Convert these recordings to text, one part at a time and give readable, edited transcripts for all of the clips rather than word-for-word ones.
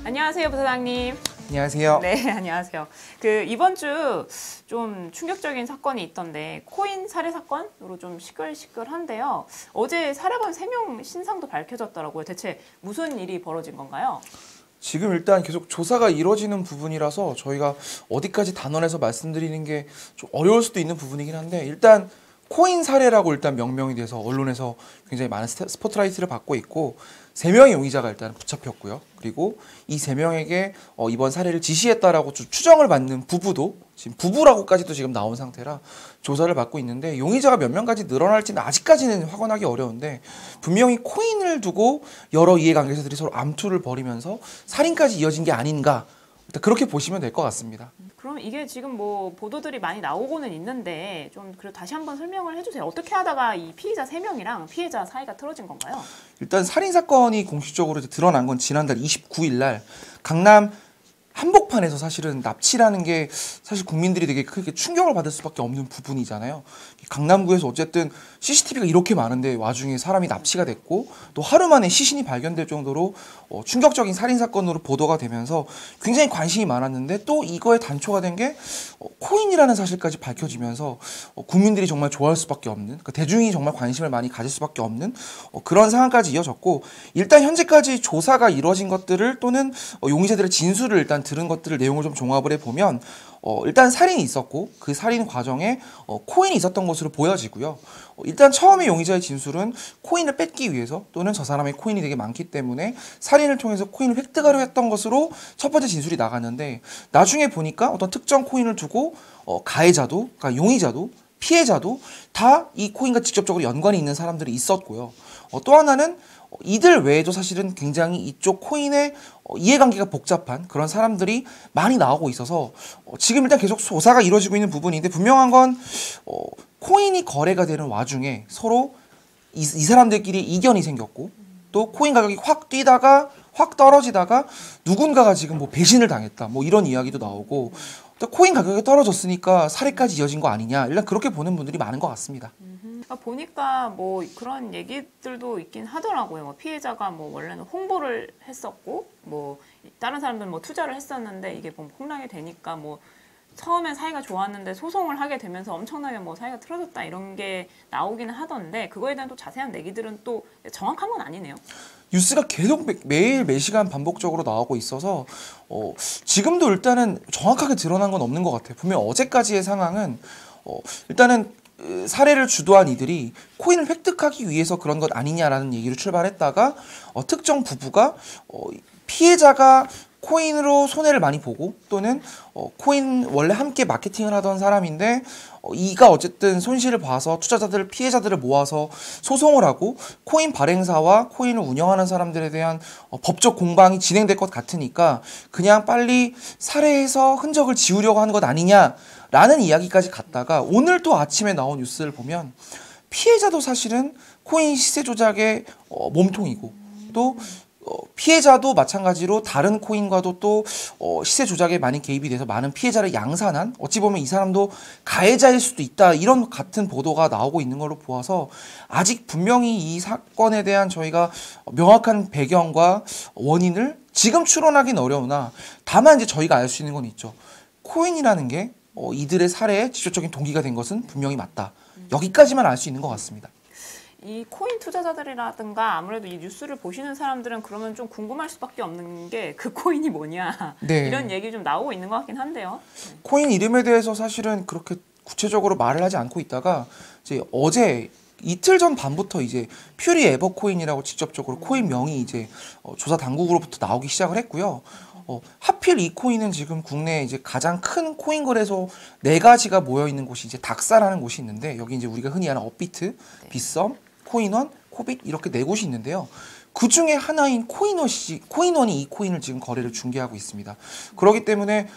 안녕하세요, 부사장님. 안녕하세요. 네, 안녕하세요. 이번 주 좀 충격적인 사건이 있던데 코인 살해 사건으로 좀 시끌시끌한데요. 어제 살해범 3명 신상도 밝혀졌더라고요. 대체 무슨 일이 벌어진 건가요? 지금 일단 계속 조사가 이루어지는 부분이라서 저희가 어디까지 단언해서 말씀드리는 게 좀 어려울 수도 있는 부분이긴 한데, 일단 코인 사례라고 일단 명명이 돼서 언론에서 굉장히 많은 스포트라이트를 받고 있고, 3명의 용의자가 일단 붙잡혔고요. 그리고 이 3명에게 이번 사례를 지시했다라고 추정을 받는 부부도 지금 부부라고까지도 지금 나온 상태라 조사를 받고 있는데, 용의자가 몇 명까지 늘어날지는 아직까지는 확언하기 어려운데, 분명히 코인을 두고 여러 이해관계자들이 서로 암투를 벌이면서 살인까지 이어진 게 아닌가, 일단 그렇게 보시면 될 것 같습니다. 그럼 이게 지금 뭐 보도들이 많이 나오고는 있는데 좀 그래도 다시 한번 설명을 해주세요. 어떻게 하다가 이 피의자 3명이랑 피해자 사이가 틀어진 건가요? 일단 살인 사건이 공식적으로 이제 드러난 건 지난달 29일 날 강남 한복판에서 사실은 납치라는 게 사실 국민들이 되게 크게 충격을 받을 수밖에 없는 부분이잖아요. 강남구에서 어쨌든 CCTV가 이렇게 많은데 와중에 사람이 납치가 됐고, 또 하루 만에 시신이 발견될 정도로 충격적인 살인 사건으로 보도가 되면서 굉장히 관심이 많았는데, 또 이거에 단초가 된 게 코인이라는 사실까지 밝혀지면서 국민들이 정말 좋아할 수밖에 없는, 그러니까 대중이 정말 관심을 많이 가질 수밖에 없는 그런 상황까지 이어졌고, 일단 현재까지 조사가 이루어진 것들을 또는 용의자들의 진술을 일단 들은 것들을 내용을 좀 종합을 해보면 일단 살인이 있었고, 그 살인 과정에 코인이 있었던 것으로 보여지고요. 일단 처음에 용의자의 진술은 코인을 뺏기 위해서, 또는 저 사람의 코인이 되게 많기 때문에 살인을 통해서 코인을 획득하려 했던 것으로 첫 번째 진술이 나갔는데, 나중에 보니까 어떤 특정 코인을 두고 가해자도, 그러니까 용의자도 피해자도 다 이 코인과 직접적으로 연관이 있는 사람들이 있었고요. 또 하나는 이들 외에도 사실은 굉장히 이쪽 코인의 이해관계가 복잡한 그런 사람들이 많이 나오고 있어서 지금 일단 계속 조사가 이루어지고 있는 부분인데, 분명한 건 코인이 거래가 되는 와중에 서로 이 사람들끼리 이견이 생겼고, 또 코인 가격이 확 뛰다가 확 떨어지다가 누군가가 지금 뭐 배신을 당했다, 뭐 이런 이야기도 나오고, 또 코인 가격이 떨어졌으니까 살해까지 이어진 거 아니냐, 일단 그렇게 보는 분들이 많은 것 같습니다. 보니까 뭐 그런 얘기들도 있긴 하더라고요. 뭐 피해자가 뭐 원래는 홍보를 했었고, 뭐 다른 사람들은 뭐 투자를 했었는데 이게 뭐 폭락이 되니까 뭐 처음엔 사이가 좋았는데 소송을 하게 되면서 엄청나게 뭐 사이가 틀어졌다 이런 게 나오기는 하던데, 그거에 대한 또 자세한 얘기들은 또 정확한 건 아니네요. 뉴스가 계속 매일 매시간 반복적으로 나오고 있어서 지금도 일단은 정확하게 드러난 건 없는 것 같아요. 분명 어제까지의 상황은 일단은 사례를 주도한 이들이 코인을 획득하기 위해서 그런 것 아니냐라는 얘기를 출발했다가 특정 부부가 피해자가 코인으로 손해를 많이 보고, 또는 코인 원래 함께 마케팅을 하던 사람인데 이가 어쨌든 손실을 봐서 피해자들을 모아서 소송을 하고 코인 발행사와 코인을 운영하는 사람들에 대한 법적 공방이 진행될 것 같으니까 그냥 빨리 살해해서 흔적을 지우려고 하는 것 아니냐라는 이야기까지 갔다가, 오늘 또 아침에 나온 뉴스를 보면 피해자도 사실은 코인 시세 조작의 몸통이고, 또 피해자도 마찬가지로 다른 코인과도 또 시세 조작에 많이 개입이 돼서 많은 피해자를 양산한, 어찌 보면 이 사람도 가해자일 수도 있다, 이런 같은 보도가 나오고 있는 걸로 보아서 아직 분명히 이 사건에 대한 저희가 명확한 배경과 원인을 지금 추론하기는 어려우나, 다만 이제 저희가 알 수 있는 건 있죠. 코인이라는 게 이들의 살해에 직접적인 동기가 된 것은 분명히 맞다. 여기까지만 알 수 있는 것 같습니다. 이 코인 투자자들이라든가 아무래도 이 뉴스를 보시는 사람들은 그러면 좀 궁금할 수밖에 없는 게 그 코인이 뭐냐, 네. 이런 얘기 좀 나오고 있는 것 같긴 한데요. 코인 이름에 대해서 사실은 그렇게 구체적으로 말을 하지 않고 있다가 이제 어제 이틀 전 밤부터 이제 퓨리 에버코인이라고 직접적으로 코인명이 이제 조사 당국으로부터 나오기 시작을 했고요. 하필 이 코인은 지금 국내에 이제 가장 큰 코인 거래소 4가지가 모여 있는 곳이 이제 닥사라는 곳이 있는데, 여기 이제 우리가 흔히 아는 업비트, 빗썸, 코인원, 코빗 이렇게 4곳이 있는데요. 그 중에 하나인 코인원이 이 코인을 지금 거래를 중개하고 있습니다. 그렇기 때문에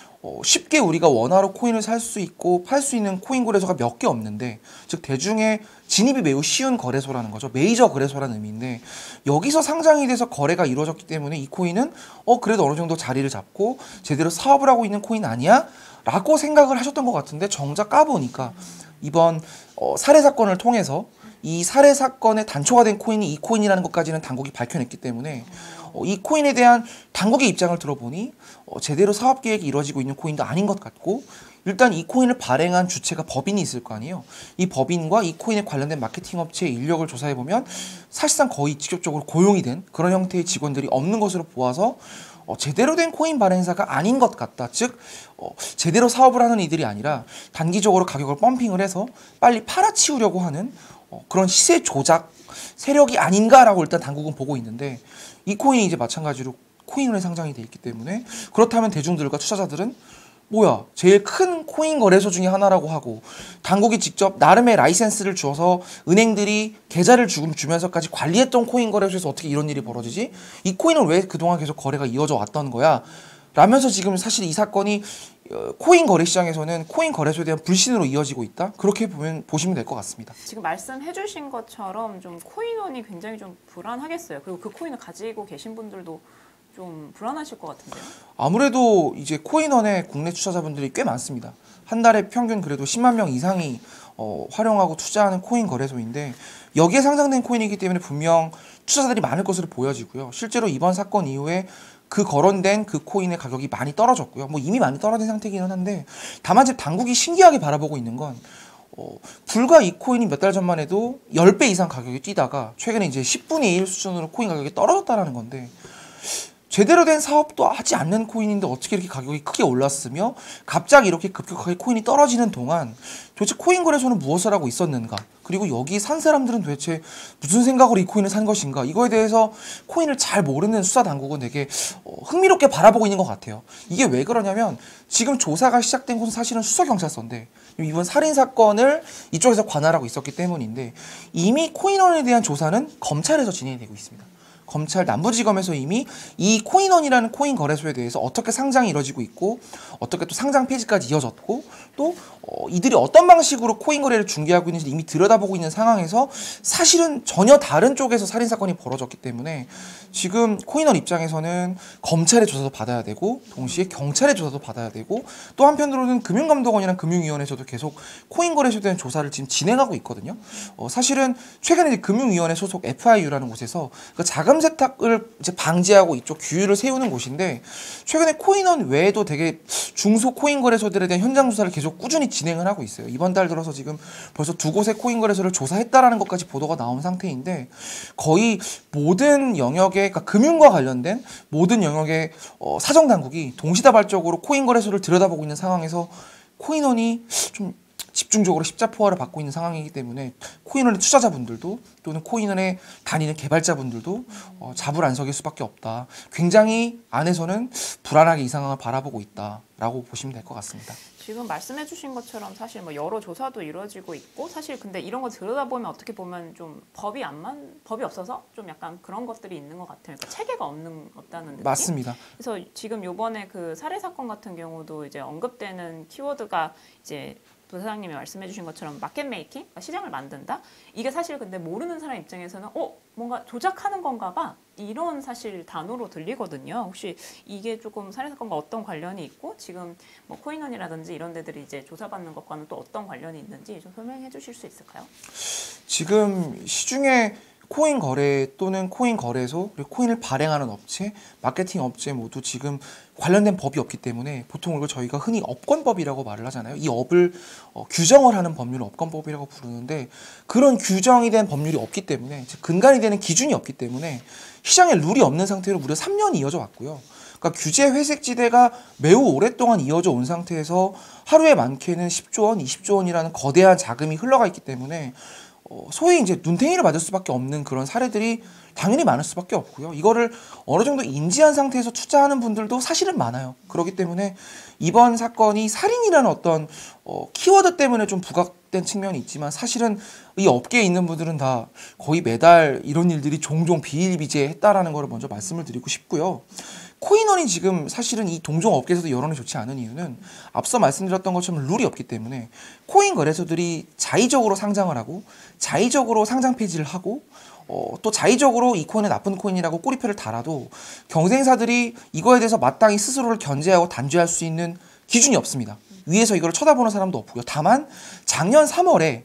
쉽게 우리가 원화로 코인을 살 수 있고 팔 수 있는 코인 거래소가 몇 개 없는데, 즉 대중의 진입이 매우 쉬운 거래소라는 거죠. 메이저 거래소라는 의미인데, 여기서 상장이 돼서 거래가 이루어졌기 때문에 이 코인은 그래도 어느 정도 자리를 잡고 제대로 사업을 하고 있는 코인 아니야? 라고 생각을 하셨던 것 같은데, 정작 까보니까 이번 살해 사건을 통해서 이 살해 사건의 단초가 된 코인이 이 코인이라는 것까지는 당국이 밝혀냈기 때문에 이 코인에 대한 당국의 입장을 들어보니 제대로 사업 계획이 이루어지고 있는 코인도 아닌 것 같고, 일단 이 코인을 발행한 주체가 법인이 있을 거 아니에요. 이 법인과 이 코인에 관련된 마케팅 업체의 인력을 조사해보면 사실상 거의 직접적으로 고용이 된 그런 형태의 직원들이 없는 것으로 보아서 제대로 된 코인 발행사가 아닌 것 같다. 즉 제대로 사업을 하는 이들이 아니라 단기적으로 가격을 펌핑을 해서 빨리 팔아치우려고 하는 그런 시세 조작 세력이 아닌가라고 일단 당국은 보고 있는데, 이 코인이 이제 마찬가지로 코인원에 상장이 돼 있기 때문에, 그렇다면 대중들과 투자자들은 뭐야, 제일 큰 코인 거래소 중에 하나라고 하고 당국이 직접 나름의 라이센스를 주어서 은행들이 계좌를 주면서까지 관리했던 코인 거래소에서 어떻게 이런 일이 벌어지지? 이 코인은 왜 그동안 계속 거래가 이어져 왔던 거야? 라면서 지금 사실 이 사건이 코인 거래 시장에서는 코인 거래소에 대한 불신으로 이어지고 있다? 그렇게 보시면 될 것 같습니다. 지금 말씀해주신 것처럼 좀 코인원이 굉장히 좀 불안하겠어요. 그리고 그 코인을 가지고 계신 분들도 좀 불안하실 것 같은데요. 아무래도 이제 코인원의 국내 투자자분들이 꽤 많습니다. 한 달에 평균 그래도 10만 명 이상이 활용하고 투자하는 코인 거래소인데, 여기에 상장된 코인이기 때문에 분명 투자자들이 많을 것으로 보여지고요. 실제로 이번 사건 이후에 그 거론된 그 코인의 가격이 많이 떨어졌고요. 뭐 이미 많이 떨어진 상태이기는 한데, 다만 이제 당국이 신기하게 바라보고 있는 건 불과 이 코인이 몇 달 전만 해도 10배 이상 가격이 뛰다가 최근에 이제 10분의 1 수준으로 코인 가격이 떨어졌다라는 건데, 제대로 된 사업도 하지 않는 코인인데 어떻게 이렇게 가격이 크게 올랐으며 갑자기 이렇게 급격하게 코인이 떨어지는 동안 도대체 코인 거래소는 무엇을 하고 있었는가, 그리고 여기 산 사람들은 도대체 무슨 생각으로 이 코인을 산 것인가, 이거에 대해서 코인을 잘 모르는 수사 당국은 되게 흥미롭게 바라보고 있는 것 같아요. 이게 왜 그러냐면, 지금 조사가 시작된 곳은 사실은 수서경찰서인데 이번 살인사건을 이쪽에서 관할하고 있었기 때문인데, 이미 코인원에 대한 조사는 검찰에서 진행이 되고 있습니다. 검찰 남부지검에서 이미 이 코인원이라는 코인 거래소에 대해서 어떻게 상장이 이루어지고 있고, 어떻게 또 상장 폐지까지 이어졌고, 또 이들이 어떤 방식으로 코인 거래를 중개하고 있는지 이미 들여다보고 있는 상황에서 사실은 전혀 다른 쪽에서 살인사건이 벌어졌기 때문에 지금 코인원 입장에서는 검찰의 조사도 받아야 되고 동시에 경찰의 조사도 받아야 되고, 또 한편으로는 금융감독원이랑 금융위원회에서도 계속 코인 거래소에 대한 조사를 지금 진행하고 있거든요. 사실은 최근에 이제 금융위원회 소속 FIU라는 곳에서 그 자금 세탁을 이제 방지하고 이쪽 규율을 세우는 곳인데, 최근에 코인원 외에도 되게 중소 코인 거래소들에 대한 현장 조사를 계속 꾸준히 진행을 하고 있어요. 이번 달 들어서 지금 벌써 2곳의 코인 거래소를 조사했다라는 것까지 보도가 나온 상태인데, 거의 모든 영역의, 그러니까 금융과 관련된 모든 영역의 사정 당국이 동시다발적으로 코인 거래소를 들여다보고 있는 상황에서 코인원이 좀 집중적으로 십자포화를 받고 있는 상황이기 때문에 코인원의 투자자분들도 또는 코인원에 다니는 개발자분들도 잡을 안 서길 수밖에 없다. 굉장히 안에서는 불안하게 이 상황을 바라보고 있다라고 보시면 될 것 같습니다. 지금 말씀해주신 것처럼 사실 뭐 여러 조사도 이루어지고 있고, 사실 근데 이런 거 들여다보면 어떻게 보면 좀 법이 없어서 좀 약간 그런 것들이 있는 것 같아요. 그러니까 체계가 없다는 느낌. 맞습니다. 그래서 지금 요번에 그 살해 사건 같은 경우도 이제 언급되는 키워드가 이제 부사장님이 말씀해주신 것처럼 마켓 메이킹, 그러니까 시장을 만든다. 이게 사실 근데 모르는 사람 입장에서는 뭔가 조작하는 건가 봐, 이런 사실 단어로 들리거든요. 혹시 이게 조금 살해 사건과 어떤 관련이 있고, 지금 뭐 코인원이라든지 이런 데들이 이제 조사받는 것과는 또 어떤 관련이 있는지 좀 설명해 주실 수 있을까요? 지금 시중에 코인 거래 또는 코인 거래소, 그리고 코인을 발행하는 업체, 마케팅 업체 모두 지금 관련된 법이 없기 때문에 보통 이걸 저희가 흔히 업권법이라고 말을 하잖아요. 이 업을 규정을 하는 법률을 업권법이라고 부르는데, 그런 규정이 된 법률이 없기 때문에, 즉 근간이 되는 기준이 없기 때문에 시장에 룰이 없는 상태로 무려 3년이 이어져 왔고요. 그러니까 규제 회색지대가 매우 오랫동안 이어져 온 상태에서 하루에 많게는 10조 원, 20조 원이라는 거대한 자금이 흘러가 있기 때문에 소위 이제 눈탱이를 맞을 수밖에 없는 그런 사례들이 당연히 많을 수밖에 없고요. 이거를 어느 정도 인지한 상태에서 투자하는 분들도 사실은 많아요. 그렇기 때문에 이번 사건이 살인이라는 어떤 키워드 때문에 좀 부각된 측면이 있지만, 사실은 이 업계에 있는 분들은 다 거의 매달 이런 일들이 종종 비일비재했다라는 걸 먼저 말씀을 드리고 싶고요. 코인원이 지금 사실은 이 동종 업계에서도 여론이 좋지 않은 이유는 앞서 말씀드렸던 것처럼 룰이 없기 때문에 코인 거래소들이 자의적으로 상장을 하고 자의적으로 상장 폐지를 하고 또 자의적으로 이 코인은 나쁜 코인이라고 꼬리표를 달아도 경쟁사들이 이거에 대해서 마땅히 스스로를 견제하고 단죄할 수 있는 기준이 없습니다. 위에서 이걸 쳐다보는 사람도 없고요. 다만 작년 3월에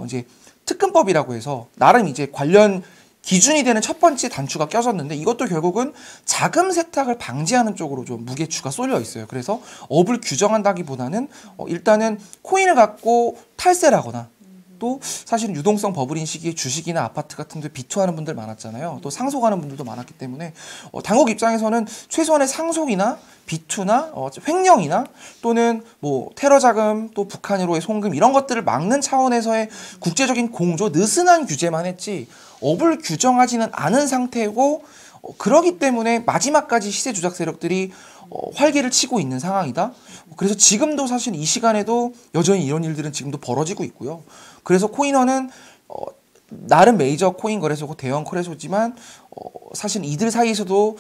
이제 특근법이라고 해서 나름 이제 관련 기준이 되는 첫 번째 단추가 껴졌는데 이것도 결국은 자금 세탁을 방지하는 쪽으로 좀 무게추가 쏠려 있어요. 그래서 업을 규정한다기보다는 일단은 코인을 갖고 탈세를 하거나 또 사실은 유동성 버블인 시기에 주식이나 아파트 같은 데 비투하는 분들 많았잖아요. 또 상속하는 분들도 많았기 때문에 당국 입장에서는 최소한의 상속이나 비투나 횡령이나 또는 뭐 테러 자금 또 북한으로의 송금 이런 것들을 막는 차원에서의 국제적인 공조 느슨한 규제만 했지 업을 규정하지는 않은 상태고 그러기 때문에 마지막까지 시세 조작 세력들이 활기를 치고 있는 상황이다. 그래서 지금도 사실 이 시간에도 여전히 이런 일들은 지금도 벌어지고 있고요. 그래서 코인원은 나름 메이저 코인 거래소고 대형 거래소지만 사실 이들 사이에서도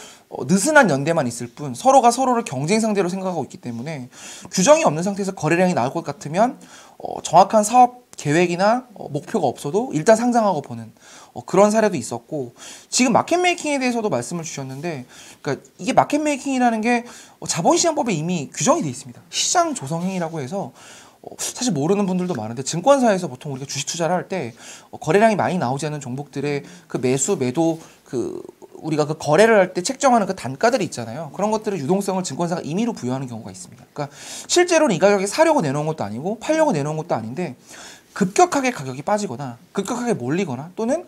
느슨한 연대만 있을 뿐 서로가 서로를 경쟁 상대로 생각하고 있기 때문에 규정이 없는 상태에서 거래량이 나올 것 같으면 정확한 사업 계획이나 목표가 없어도 일단 상장하고 보는 그런 사례도 있었고 지금 마켓 메이킹에 대해서도 말씀을 주셨는데 그러니까 이게 마켓 메이킹이라는 게 자본시장법에 이미 규정이 되어 있습니다. 시장 조성 행위라고 해서 사실 모르는 분들도 많은데 증권사에서 보통 우리가 주식 투자를 할 때 거래량이 많이 나오지 않는 종목들의 그 매수 매도 우리가 그 거래를 할 때 책정하는 그 단가들이 있잖아요. 그런 것들을 유동성을 증권사가 임의로 부여하는 경우가 있습니다. 그러니까 실제로는 이 가격에 사려고 내놓은 것도 아니고 팔려고 내놓은 것도 아닌데 급격하게 가격이 빠지거나 급격하게 몰리거나 또는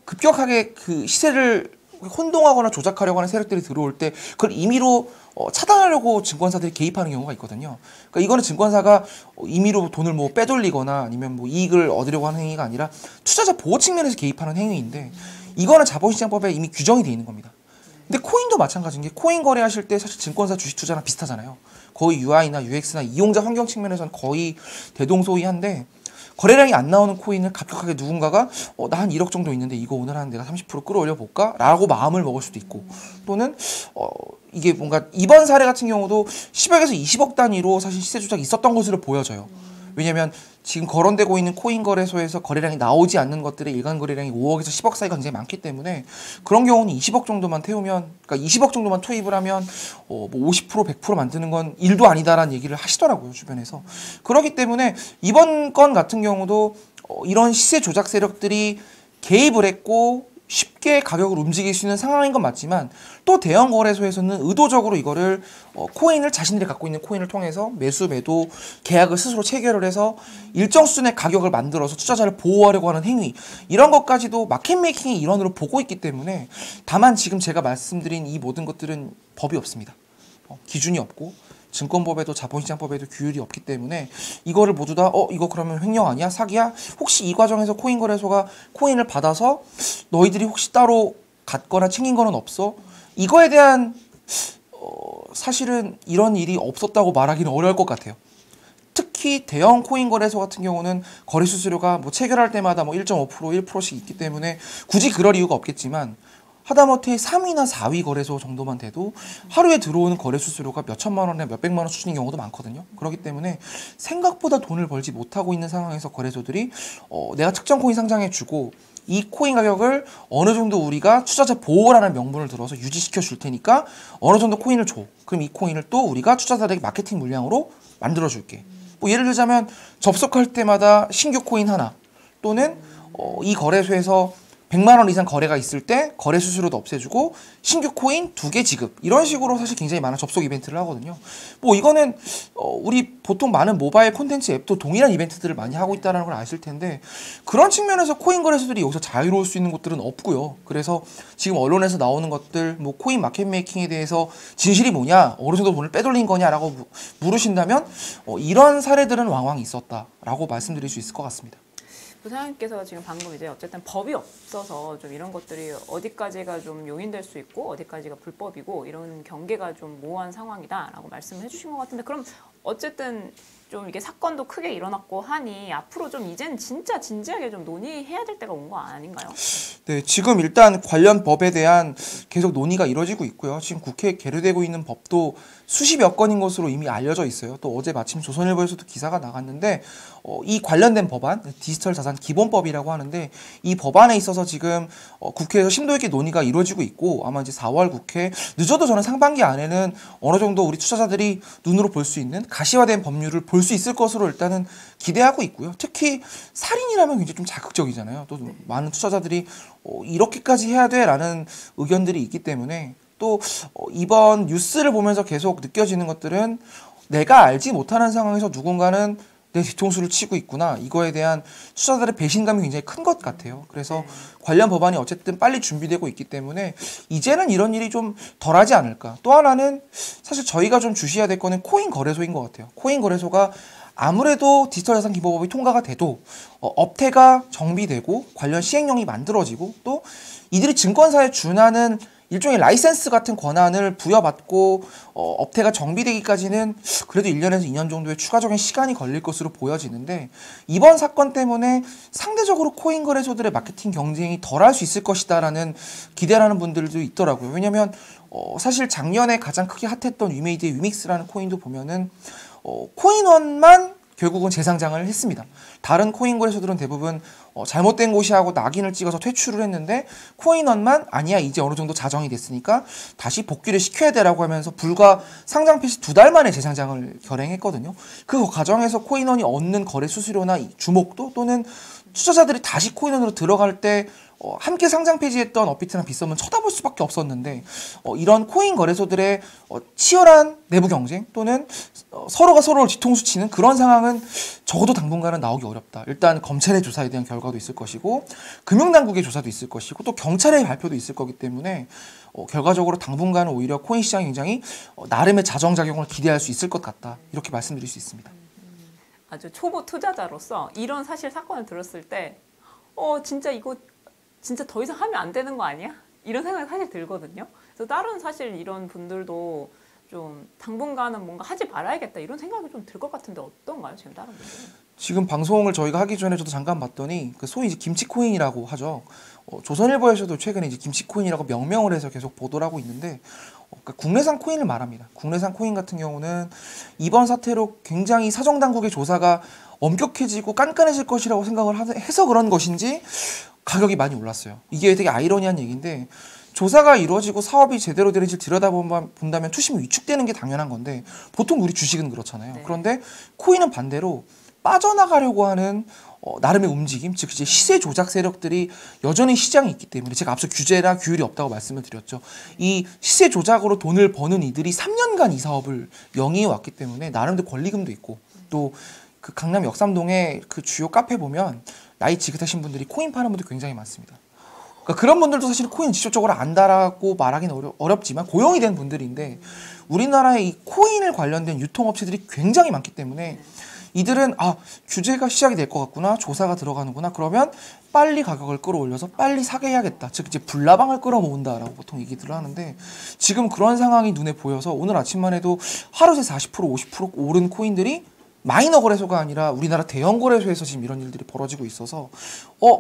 급격하게 그 시세를 혼동하거나 조작하려고 하는 세력들이 들어올 때 그걸 임의로 차단하려고 증권사들이 개입하는 경우가 있거든요. 그러니까 이거는 증권사가 임의로 돈을 뭐 빼돌리거나 아니면 뭐 이익을 얻으려고 하는 행위가 아니라 투자자 보호 측면에서 개입하는 행위인데 이거는 자본시장법에 이미 규정이 되어 있는 겁니다. 근데 코인도 마찬가지인 게 코인 거래하실 때 사실 증권사 주식 투자랑 비슷하잖아요. 거의 UI나 UX나 이용자 환경 측면에서는 거의 대동소이한데 거래량이 안 나오는 코인을 급격하게 누군가가 나 한 1억 정도 있는데 이거 오늘 한 내가 30% 끌어올려 볼까? 라고 마음을 먹을 수도 있고 또는 이게 뭔가 이번 사례 같은 경우도 10억에서 20억 단위로 사실 시세 조작이 있었던 것으로 보여져요. 왜냐면 지금 거론되고 있는 코인 거래소에서 거래량이 나오지 않는 것들의 일간 거래량이 5억에서 10억 사이가 굉장히 많기 때문에 그런 경우는 20억 정도만 태우면 그러니까 20억 정도만 투입을 하면 뭐 50% 100% 만드는 건 일도 아니다라는 얘기를 하시더라고요, 주변에서. 그렇기 때문에 이번 건 같은 경우도 이런 시세 조작 세력들이 개입을 했고 쉽게 가격을 움직일 수 있는 상황인 건 맞지만 또 대형 거래소에서는 의도적으로 이거를 코인을 자신들이 갖고 있는 코인을 통해서 매수 매도 계약을 스스로 체결을 해서 일정 수준의 가격을 만들어서 투자자를 보호하려고 하는 행위 이런 것까지도 마켓 메이킹의 일환으로 보고 있기 때문에 다만 지금 제가 말씀드린 이 모든 것들은 법이 없습니다. 기준이 없고 증권법에도 자본시장법에도 규율이 없기 때문에 이거를 모두 다 이거 그러면 횡령 아니야? 사기야? 혹시 이 과정에서 코인 거래소가 코인을 받아서 너희들이 혹시 따로 갖거나 챙긴 거는 없어? 이거에 대한 사실은 이런 일이 없었다고 말하기는 어려울 것 같아요. 특히 대형 코인 거래소 같은 경우는 거래 수수료가 뭐 체결할 때마다 뭐 1.5%, 1%씩 있기 때문에 굳이 그럴 이유가 없겠지만 하다못해 3위나 4위 거래소 정도만 돼도 하루에 들어오는 거래 수수료가 몇 천만 원에 몇 백만 원 수준인 경우도 많거든요. 그렇기 때문에 생각보다 돈을 벌지 못하고 있는 상황에서 거래소들이 내가 특정 코인 상장해주고 이 코인 가격을 어느 정도 우리가 투자자 보호라는 명분을 들어서 유지시켜 줄 테니까 어느 정도 코인을 줘. 그럼 이 코인을 또 우리가 투자자들에게 마케팅 물량으로 만들어 줄게. 뭐 예를 들자면 접속할 때마다 신규 코인 하나 또는 이 거래소에서 100만 원 이상 거래가 있을 때 거래 수수료도 없애주고 신규 코인 2개 지급 이런 식으로 사실 굉장히 많은 접속 이벤트를 하거든요. 뭐 이거는 우리 보통 많은 모바일 콘텐츠 앱도 동일한 이벤트들을 많이 하고 있다는 걸 아실 텐데 그런 측면에서 코인 거래소들이 여기서 자유로울 수 있는 곳들은 없고요. 그래서 지금 언론에서 나오는 것들 뭐 코인 마켓 메이킹에 대해서 진실이 뭐냐 어느 정도 돈을 빼돌린 거냐라고 물으신다면 이런 사례들은 왕왕 있었다라고 말씀드릴 수 있을 것 같습니다. 부사장님께서 지금 방금 이제 어쨌든 법이 없어서 좀 이런 것들이 어디까지가 좀 용인될 수 있고 어디까지가 불법이고 이런 경계가 좀 모호한 상황이다라고 말씀을 해주신 것 같은데 그럼 어쨌든 좀 이게 사건도 크게 일어났고 하니 앞으로 좀 이제는 진짜 진지하게 좀 논의해야 될 때가 온 거 아닌가요? 네, 지금 일단 관련 법에 대한 계속 논의가 이루어지고 있고요. 지금 국회에 계류되고 있는 법도 수십여 건인 것으로 이미 알려져 있어요. 또 어제 마침 조선일보에서도 기사가 나갔는데 이 관련된 법안, 디지털 자산 기본법이라고 하는데 이 법안에 있어서 지금 국회에서 심도 있게 논의가 이루어지고 있고 아마 이제 4월 국회 늦어도 저는 상반기 안에는 어느 정도 우리 투자자들이 눈으로 볼 수 있는 가시화된 법률을 볼 수 있을 것으로 일단은 기대하고 있고요. 특히 살인이라면 굉장히 좀 자극적이잖아요. 또 많은 투자자들이 이렇게까지 해야 돼라는 의견들이 있기 때문에 또 이번 뉴스를 보면서 계속 느껴지는 것들은 내가 알지 못하는 상황에서 누군가는 내 뒤통수를 치고 있구나. 이거에 대한 투자자들의 배신감이 굉장히 큰 것 같아요. 그래서 관련 법안이 어쨌든 빨리 준비되고 있기 때문에 이제는 이런 일이 좀 덜하지 않을까. 또 하나는 사실 저희가 좀 주시해야 될 거는 코인 거래소인 것 같아요. 코인 거래소가 아무래도 디지털 자산 기본법이 통과가 돼도 업태가 정비되고 관련 시행령이 만들어지고 또 이들이 증권사에 준하는 일종의 라이센스 같은 권한을 부여받고 업태가 정비되기까지는 그래도 1년에서 2년 정도의 추가적인 시간이 걸릴 것으로 보여지는데 이번 사건 때문에 상대적으로 코인 거래소들의 마케팅 경쟁이 덜할 수 있을 것이다라는 기대를 하는 분들도 있더라고요. 왜냐면 사실 작년에 가장 크게 핫했던 위메이드의 위믹스라는 코인도 보면은 코인원만 결국은 재상장을 했습니다. 다른 코인 거래소들은 대부분 잘못된 곳이 하고 낙인을 찍어서 퇴출을 했는데 코인원만 아니야 이제 어느 정도 자정이 됐으니까 다시 복귀를 시켜야 되라고 하면서 불과 상장 폐시 2달 만에 재상장을 결행했거든요. 그 과정에서 코인원이 얻는 거래 수수료나 주목도 또는 투자자들이 다시 코인원으로 들어갈 때 함께 상장 폐지했던 업비트나 빗썸은 쳐다볼 수밖에 없었는데 이런 코인 거래소들의 치열한 내부 경쟁 또는 서로가 서로를 뒤통수 치는 그런 상황은 적어도 당분간은 나오기 어렵다. 일단 검찰의 조사에 대한 결과도 있을 것이고 금융당국의 조사도 있을 것이고 또 경찰의 발표도 있을 거기 때문에 결과적으로 당분간은 오히려 코인 시장이 굉장히 나름의 자정작용을 기대할 수 있을 것 같다. 이렇게 말씀드릴 수 있습니다. 아주 초보 투자자로서 이런 사실 사건을 들었을 때 진짜 이거 진짜 더 이상 하면 안 되는 거 아니야? 이런 생각이 사실 들거든요. 그래서 다른 사실 이런 분들도 좀 당분간은 뭔가 하지 말아야겠다 이런 생각이 좀 들 것 같은데 어떤가요? 지금 다른 분들은? 지금 방송을 저희가 하기 전에 저도 잠깐 봤더니 그 소위 이제 김치코인이라고 하죠. 조선일보에서도 최근에 이제 김치코인이라고 명명을 해서 계속 보도를 하고 있는데 그러니까 국내산 코인을 말합니다. 국내산 코인 같은 경우는 이번 사태로 굉장히 사정당국의 조사가 엄격해지고 깐깐해질 것이라고 생각을 해서 그런 것인지 가격이 많이 올랐어요. 이게 되게 아이러니한 얘기인데 조사가 이루어지고 사업이 제대로 되는지 들여다본다면 투심이 위축되는 게 당연한 건데 보통 우리 주식은 그렇잖아요. 네. 그런데 코인은 반대로 빠져나가려고 하는 나름의 움직임, 즉 이제 시세 조작 세력들이 여전히 시장에 있기 때문에 제가 앞서 규제나 규율이 없다고 말씀을 드렸죠. 이 시세 조작으로 돈을 버는 이들이 3년간 이 사업을 영위해 왔기 때문에 나름대로 권리금도 있고 또 그 강남 역삼동의 그 주요 카페 보면 나이 지긋하신 분들이 코인 파는 분들 굉장히 많습니다. 그러니까 그런 분들도 사실 코인 직접적으로 안다라고 말하기는 어렵지만 고용이 된 분들인데 우리나라에 이 코인을 관련된 유통업체들이 굉장히 많기 때문에 이들은 규제가 시작이 될 것 같구나, 조사가 들어가는구나, 그러면 빨리 가격을 끌어올려서 빨리 사게 해야겠다. 즉 이제 불나방을 끌어모은다라고 보통 얘기들을 하는데 지금 그런 상황이 눈에 보여서 오늘 아침만 해도 하루 새 40% 50% 오른 코인들이 마이너 거래소가 아니라 우리나라 대형 거래소에서 지금 이런 일들이 벌어지고 있어서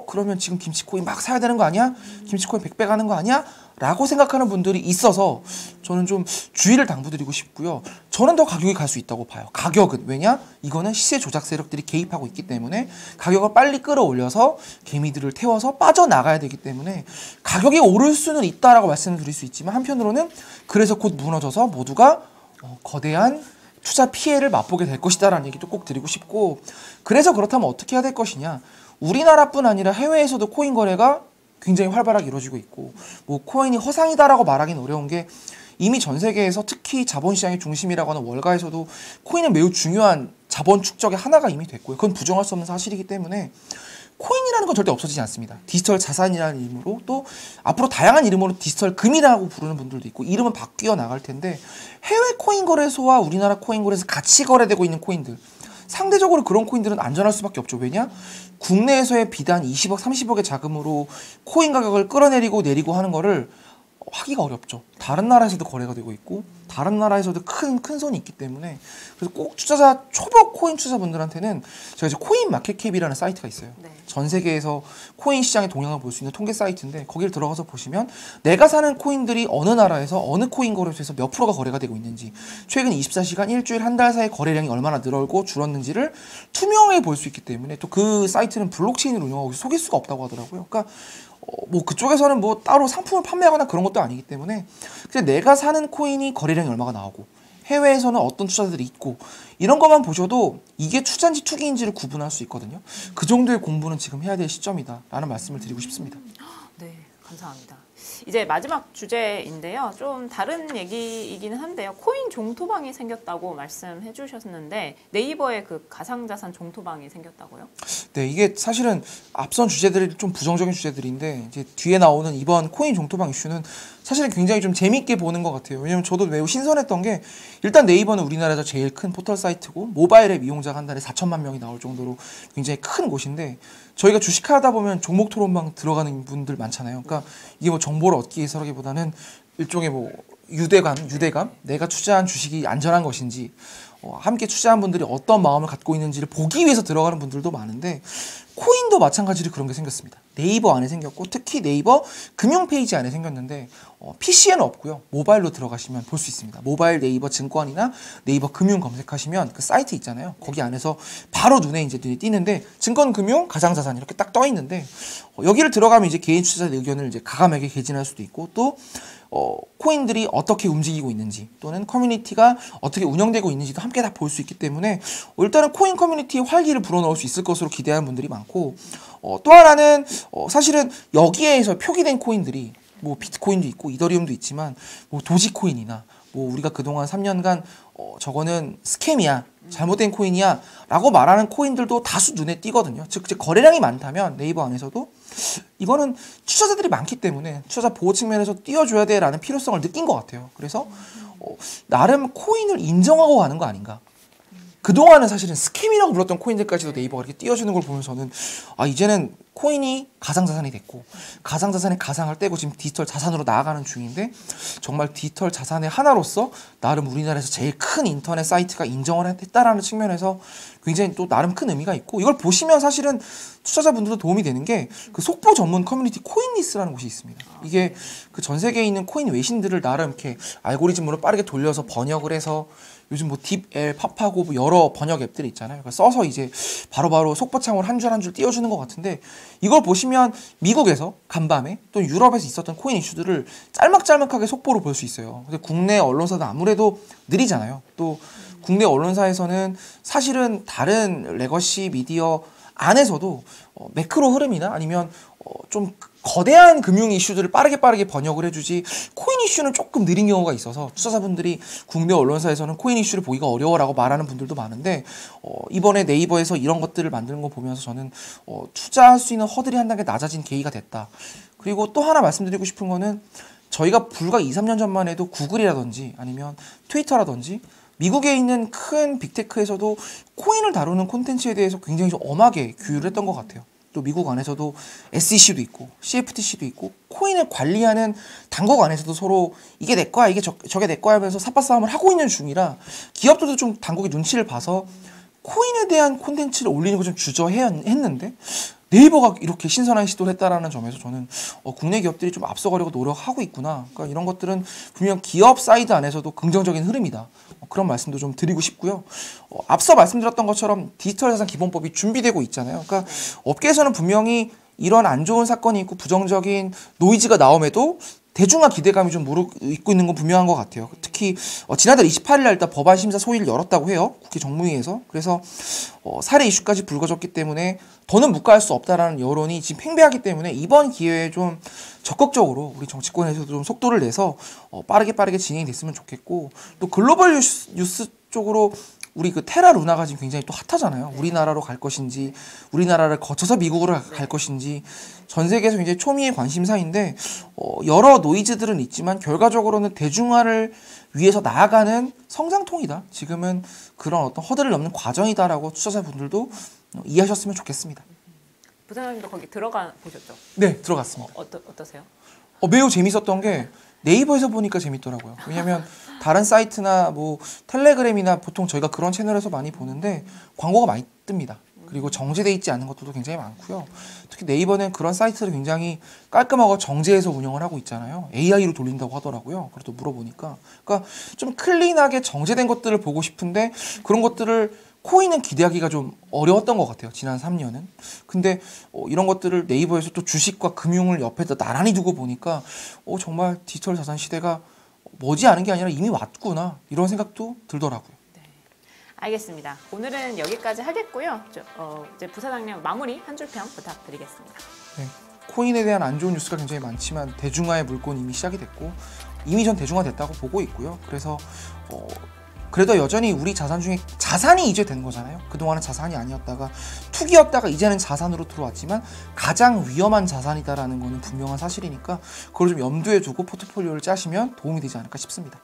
그러면 지금 김치코인 막 사야 되는 거 아니야? 김치코인 100배 가는 거 아니야? 라고 생각하는 분들이 있어서 저는 좀 주의를 당부드리고 싶고요. 저는 더 가격이 갈 수 있다고 봐요. 가격은 왜냐? 이거는 시세 조작 세력들이 개입하고 있기 때문에 가격을 빨리 끌어올려서 개미들을 태워서 빠져나가야 되기 때문에 가격이 오를 수는 있다라고 말씀을 드릴 수 있지만 한편으로는 그래서 곧 무너져서 모두가 거대한 투자 피해를 맛보게 될 것이다라는 얘기도 꼭 드리고 싶고 그래서 그렇다면 어떻게 해야 될 것이냐 우리나라뿐 아니라 해외에서도 코인 거래가 굉장히 활발하게 이루어지고 있고 뭐 코인이 허상이다라고 말하기는 어려운 게 이미 전 세계에서 특히 자본시장의 중심이라고 하는 월가에서도 코인은 매우 중요한 자본 축적의 하나가 이미 됐고요. 그건 부정할 수 없는 사실이기 때문에 코인이라는 건 절대 없어지지 않습니다. 디지털 자산이라는 이름으로 또 앞으로 다양한 이름으로 디지털 금이라고 부르는 분들도 있고 이름은 바뀌어 나갈 텐데 해외 코인 거래소와 우리나라 코인 거래소 같이 거래되고 있는 코인들 상대적으로 그런 코인들은 안전할 수밖에 없죠. 왜냐? 국내에서의 비단 20억, 30억의 자금으로 코인 가격을 끌어내리고 내리고 하는 거를 하기가 어렵죠. 다른 나라에서도 거래가 되고 있고 다른 나라에서도 큰 손이 있기 때문에 그래서 꼭 초보 코인 투자자분들한테는 제가 이제 코인 마켓캡이라는 사이트가 있어요. 네. 전 세계에서 코인 시장의 동향을 볼 수 있는 통계 사이트인데 거기를 들어가서 보시면 내가 사는 코인들이 어느 나라에서 어느 코인 거래소에서 몇 프로가 거래가 되고 있는지 최근 24시간, 일주일, 한 달 사이 거래량이 얼마나 늘었고 줄었는지를 투명하게 볼 수 있기 때문에 또 그 사이트는 블록체인을 운영하고 속일 수가 없다고 하더라고요. 그러니까 뭐 그쪽에서는 뭐 따로 상품을 판매하거나 그런 것도 아니기 때문에 그냥 내가 사는 코인이 거래량이 얼마가 나오고 해외에서는 어떤 투자들이 있고 이런 것만 보셔도 이게 투자인지 투기인지를 구분할 수 있거든요. 그 정도의 공부는 지금 해야 될 시점이다라는 말씀을 드리고 싶습니다. 네, 감사합니다. 이제 마지막 주제인데요. 좀 다른 얘기이기는 한데요. 코인 종토방이 생겼다고 말씀해 주셨는데 네이버에 그 가상자산 종토방이 생겼다고요? 네, 이게 사실은 앞선 주제들이 좀 부정적인 주제들인데 이제 뒤에 나오는 이번 코인 종토방 이슈는 사실은 굉장히 좀 재밌게 보는 것 같아요. 왜냐면 저도 매우 신선했던 게 일단 네이버는 우리나라에서 제일 큰 포털 사이트고 모바일 앱 이용자가 한 달에 4천만 명이 나올 정도로 굉장히 큰 곳인데 저희가 주식하다 보면 종목 토론방 들어가는 분들 많잖아요. 그러니까 이게 뭐 정보를 얻기 위해서라기보다는 일종의 뭐 유대감, 내가 투자한 주식이 안전한 것인지 함께 투자한 분들이 어떤 마음을 갖고 있는지를 보기 위해서 들어가는 분들도 많은데 코인도 마찬가지로 그런 게 생겼습니다. 네이버 안에 생겼고 특히 네이버 금융 페이지 안에 생겼는데 PC에는 없고요. 모바일로 들어가시면 볼 수 있습니다. 모바일 네이버 증권이나 네이버 금융 검색하시면 그 사이트 있잖아요. 거기 안에서 바로 눈에 띄는데 증권, 금융, 가상자산 이렇게 딱 떠 있는데 여기를 들어가면 이제 개인 투자자의 의견을 이제 가감하게 개진할 수도 있고 또 코인들이 어떻게 움직이고 있는지 또는 커뮤니티가 어떻게 운영되고 있는지도 함께 다 볼 수 있기 때문에 일단은 코인 커뮤니티에 활기를 불어넣을 수 있을 것으로 기대하는 분들이 많고 또 하나는 사실은 여기에서 표기된 코인들이 뭐 비트코인도 있고 이더리움도 있지만 뭐 도지코인이나 뭐 우리가 그동안 3년간 저거는 스캠이야 잘못된 코인이야 라고 말하는 코인들도 다수 눈에 띄거든요. 즉 거래량이 많다면 네이버 안에서도 이거는 투자자들이 많기 때문에 투자자 보호 측면에서 띄워줘야 돼 라는 필요성을 느낀 것 같아요. 그래서 나름 코인을 인정하고 가는 거 아닌가. 그동안은 사실은 스캠이라고 불렀던 코인들까지도 네이버가 이렇게 띄워주는 걸 보면서는 이제는 코인이 가상자산이 됐고 가상자산의 가상을 떼고 지금 디지털 자산으로 나아가는 중인데 정말 디지털 자산의 하나로서 나름 우리나라에서 제일 큰 인터넷 사이트가 인정을 했다라는 측면에서 굉장히 또 나름 큰 의미가 있고 이걸 보시면 사실은 투자자분들도 도움이 되는 게 그 속보 전문 커뮤니티 코인리스라는 곳이 있습니다. 이게 그 전 세계에 있는 코인 외신들을 나름 이렇게 알고리즘으로 빠르게 돌려서 번역을 해서 요즘 뭐 딥앱, 팝하고 뭐 여러 번역 앱들이 있잖아요. 써서 이제 바로바로 속보창으로 한 줄 한 줄 띄워주는 것 같은데 이걸 보시면 미국에서 간밤에 또 유럽에서 있었던 코인 이슈들을 짤막짤막하게 속보로 볼 수 있어요. 근데 국내 언론사도 아무래도 느리잖아요. 또 국내 언론사에서는 사실은 다른 레거시 미디어 안에서도 매크로 흐름이나 아니면 좀 거대한 금융 이슈들을 빠르게 번역을 해주지 코인 이슈는 조금 느린 경우가 있어서 투자자분들이 국내 언론사에서는 코인 이슈를 보기가 어려워라고 말하는 분들도 많은데 이번에 네이버에서 이런 것들을 만드는 거 보면서 저는 투자할 수 있는 허들이 한 단계 낮아진 계기가 됐다. 그리고 또 하나 말씀드리고 싶은 거는 저희가 불과 2, 3년 전만 해도 구글이라든지 아니면 트위터라든지 미국에 있는 큰 빅테크에서도 코인을 다루는 콘텐츠에 대해서 굉장히 좀 엄하게 규율을 했던 것 같아요. 또 미국 안에서도 SEC도 있고 CFTC도 있고 코인을 관리하는 당국 안에서도 서로 이게 내 거야 이게 저게 내 거야 하면서 삿바싸움을 하고 있는 중이라 기업들도 좀 당국의 눈치를 봐서 코인에 대한 콘텐츠를 올리는 거 좀 주저해야 했는데 네이버가 이렇게 신선한 시도를 했다라는 점에서 저는 국내 기업들이 좀 앞서가려고 노력하고 있구나. 그러니까 이런 것들은 분명 기업 사이드 안에서도 긍정적인 흐름이다. 그런 말씀도 좀 드리고 싶고요. 앞서 말씀드렸던 것처럼 디지털 자산 기본법이 준비되고 있잖아요. 그러니까 업계에서는 분명히 이런 안 좋은 사건이 있고 부정적인 노이즈가 나옴에도 대중화 기대감이 좀 무르익고 있는 건 분명한 것 같아요. 특히 지난달 28일 날 일단 법안 심사 소위를 열었다고 해요. 국회 정무위에서. 그래서 살해 이슈까지 불거졌기 때문에 더는 묵과할 수 없다라는 여론이 지금 팽배하기 때문에 이번 기회에 좀 적극적으로 우리 정치권에서도 좀 속도를 내서 빠르게 진행이 됐으면 좋겠고 또 글로벌 뉴스 쪽으로 우리 그 테라 루나가 지금 굉장히 또 핫하잖아요. 우리나라로 갈 것인지, 우리나라를 거쳐서 미국으로 갈 것인지, 전 세계에서 굉장히 초미의 관심사인데, 여러 노이즈들은 있지만, 결과적으로는 대중화를 위해서 나아가는 성장통이다. 지금은 그런 어떤 허들을 넘는 과정이다라고 투자자분들도 이해하셨으면 좋겠습니다. 부사장님도 거기 들어가 보셨죠? 네, 들어갔습니다. 어떠세요? 매우 재밌었던 게, 네이버에서 보니까 재밌더라고요. 왜냐면 다른 사이트나 뭐 텔레그램이나 보통 저희가 그런 채널에서 많이 보는데 광고가 많이 뜹니다. 그리고 정제돼 있지 않은 것들도 굉장히 많고요. 특히 네이버는 그런 사이트를 굉장히 깔끔하고 정제해서 운영을 하고 있잖아요. AI로 돌린다고 하더라고요. 그래도 물어보니까. 그러니까 좀 클린하게 정제된 것들을 보고 싶은데 그런 것들을 코인은 기대하기가 좀 어려웠던 것 같아요. 지난 3년은. 근데 이런 것들을 네이버에서 또 주식과 금융을 옆에다 나란히 두고 보니까 정말 디지털 자산 시대가 머지않은 게 아니라 이미 왔구나 이런 생각도 들더라고요. 알겠습니다. 오늘은 여기까지 하겠고요. 이제 부사장님 마무리 한 줄 평 부탁드리겠습니다. 네, 코인에 대한 안 좋은 뉴스가 굉장히 많지만 대중화의 물꼬는 이미 시작이 됐고 이미 전 대중화됐다고 보고 있고요. 그래서 그래도 여전히 우리 자산 중에 자산이 이제 된 거잖아요. 그동안은 자산이 아니었다가 투기였다가 이제는 자산으로 들어왔지만 가장 위험한 자산이다라는 거는 분명한 사실이니까 그걸 좀 염두에 두고 포트폴리오를 짜시면 도움이 되지 않을까 싶습니다.